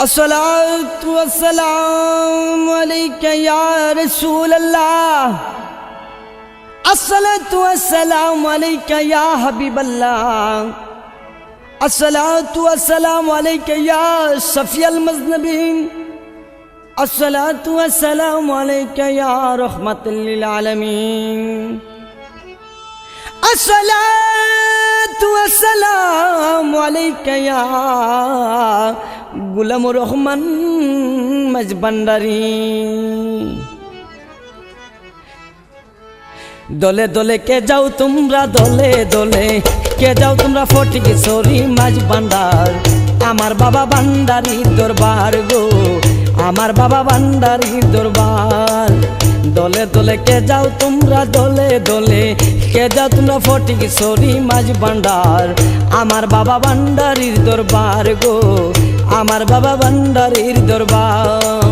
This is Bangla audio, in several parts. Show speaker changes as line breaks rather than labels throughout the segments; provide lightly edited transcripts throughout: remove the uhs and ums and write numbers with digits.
अस्सलातु वस्सलामु अलैका या रसूल अल्लाह, अस्सलातु वस्सलामु अलैका या हबीब अल्लाह, अस्सलातु वस्सलामु अलैका या शफीअल मुज़निबीन, अस्सलातु वस्सलामु अलैका या रहमतल लिल आलमीन, अस्सलातु वस्सलामु अलैका या गुलामुर रहमान मजबंडारी। দলে দলে কে যাও তোমরা, দলে দলে কে যাও তোমরা ফটিকছড়ি মাঝ ভান্ডার, আমার বাবা ভান্ডারির দরবার গো, আমার বাবা ভান্ডারির দরবার। দলে দলে কে যাও তোমরা, দলে দলে কে যাও তোমরা ফটিকছড়ি মাঝ ভান্ডার, আমার বাবা ভান্ডারির দরবার গো, আমার বাবা ভান্ডারির দরবার।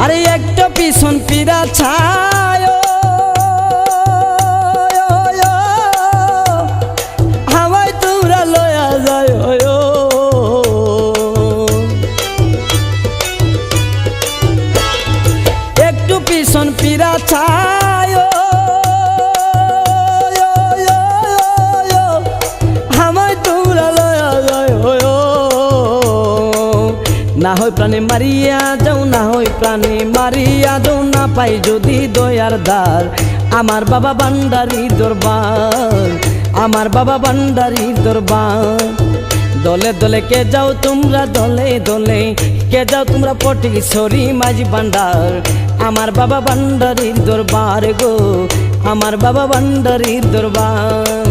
আরে একটা পিছন পিরা ছায় হাওয়ায় তোমরা লয়া যায়, একটু পিছন পিরা ছায় হাওয়ায় তোমরা লয়া যায়, না হয় প্রাণে মারিয়া যাও, না হয় প্রাণে মারিয়া যাও, না পাই যদি দয়ার দ্বার, আমার বাবা ভান্ডারির দরবার, আমার বাবা ভান্ডারির দরবার। দলে দলে কে যাও তোমরা, দলে দলে কে যাও তোমরা ফটিকছড়ি মাঝ ভান্ডার, আমার বাবা ভান্ডারির দরবার গো, আমার বাবা ভান্ডারির দরবার।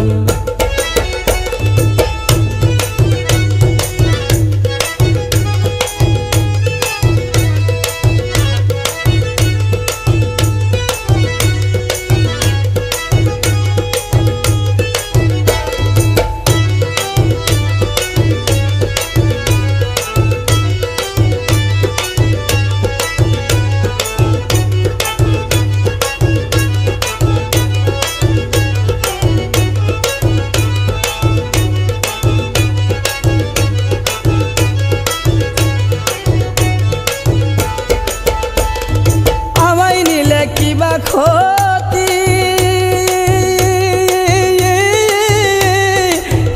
কিবা ক্ষতি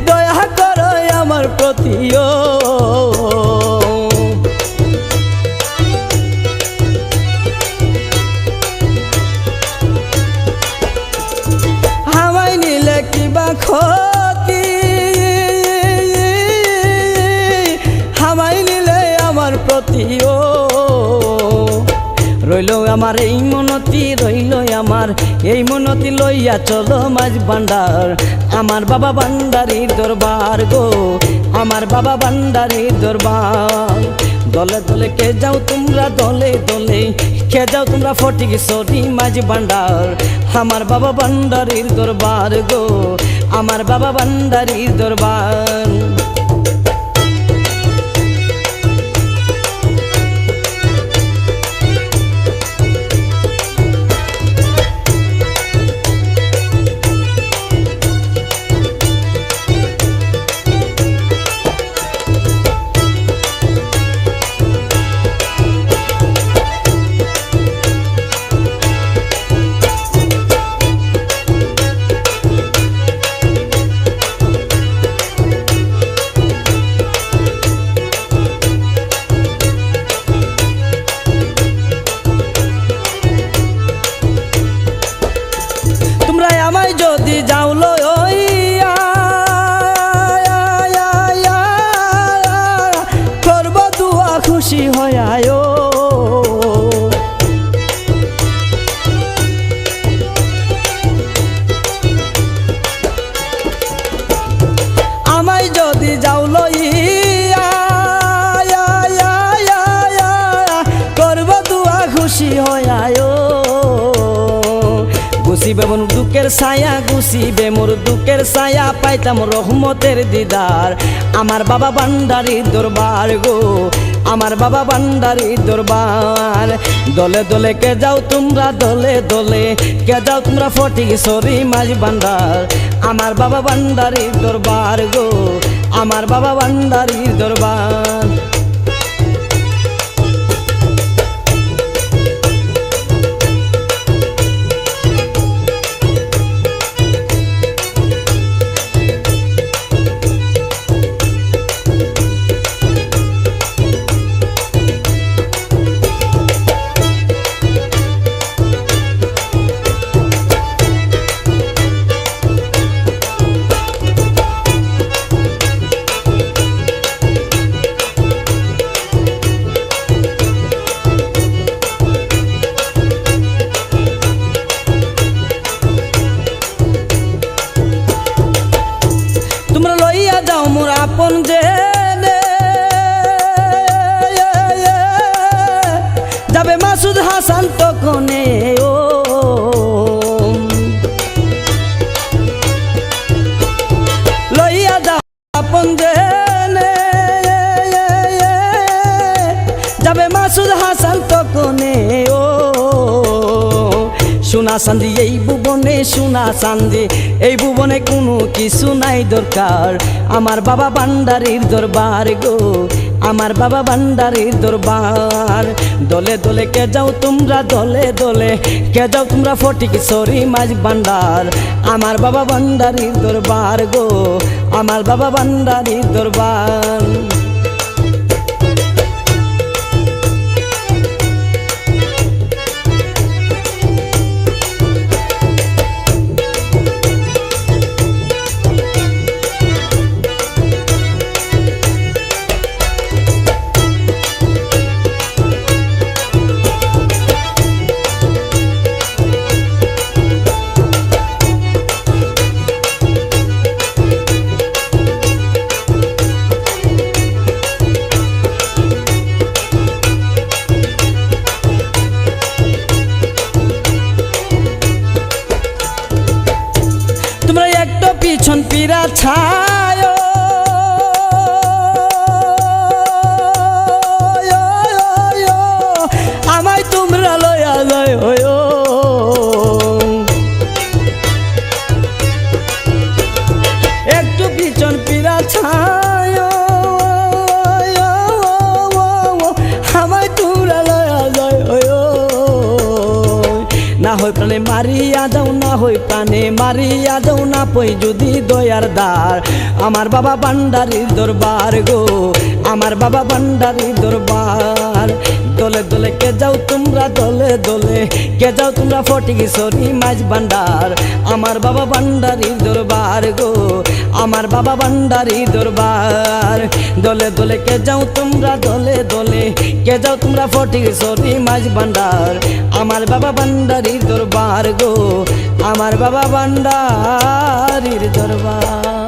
দয়া করো আমার প্রতিও, হাওয়ায় নিলে কিবা ক্ষতি, হাওয়ায় নিলে আমার প্রতিও, রইল আমার এই মনতি, রইল আমার এই মনতি, লইয়া চলো মাঝ ভান্ডার, আমার বাবা ভান্ডারির দরবার গো, আমার বাবা ভান্ডারির দরবার। দলে দলে কে যাও তোমরা, দলে দলে কে যাও তোমরা ফটিকছড়ি মাঝ ভান্ডার, আমার বাবা ভান্ডারির দরবার গো, আমার বাবা ভান্ডারির দরবার। আমায় যদি যাও লইয়া করব দুয়া খুশি হইয়ায়, গুছিবে মোর দুঃখের ছায়া, গুছিবে মোর দুঃখের ছায়া, পাইতাম রহমতের দিদার। আমার বাবা ভান্ডারীর দরবার গো, আমার বাবা ভান্ডারীর দরবার। দলে দলে কে যাও তোমরা, দলে দলে কে যাও তোমরা ফটিকছড়ি মাঝ ভান্ডার। আমার বাবা ভান্ডারীর দরবার গো, আমার বাবা ভান্ডারীর দরবার। তোমরা লইয়া যাও মোর আপন জেনে, যাবে মাসুদ হাসান তখনে ও। লইয়া যাও আপন জেনে, যাবে মাসুদ হাসান তখনে ও। সোনা চাঁদি এই ভুবনে, সোনা চাঁদি এই ভুবনে কোনো কিছু নাই দরকার। আমার বাবা ভান্ডারীর দরবার গো, আমার বাবা ভান্ডারীর দরবার। দলে দলে কে যাও তোমরা, দলে দলে কে যাও তোমরা ফটিকছড়ি মাঝ ভান্ডার। আমার বাবা ভান্ডারীর দরবার গো, আমার বাবা ভান্ডারীর দরবার। তোমরা একটা পিছন পিরা ছায়, আমায় তোমরা লয়া যায়। একটু পিছন পিরা ছায়, আমায় তোমরা লয়া যায়। না হয় প্রাণে মারিয়া যাও, না হয় প্রাণে মারিয়া যাও, না পই যদি দয়ার দ্বার। আমার বাবা ভান্ডারীর দরবার গো, আমার বাবা ভান্ডারীর দরবার। দলে দলে কে যাও তোমরা, দলে দলে কে যাও তোমরা ফটিকছড়ি মাঝ ভান্ডার। আমার বাবা ভান্ডারীর দরবার গো, আমার বাবা ভান্ডারীর দরবার। দলে দলে কে যাও তোমরা, দলে দলে কে যাও তোমরা ফটিকছড়ি মাঝ ভান্ডার। আমার বাবা ভান্ডারীর দরবার গো, আমার বাবা ভান্ডারীর দরবার।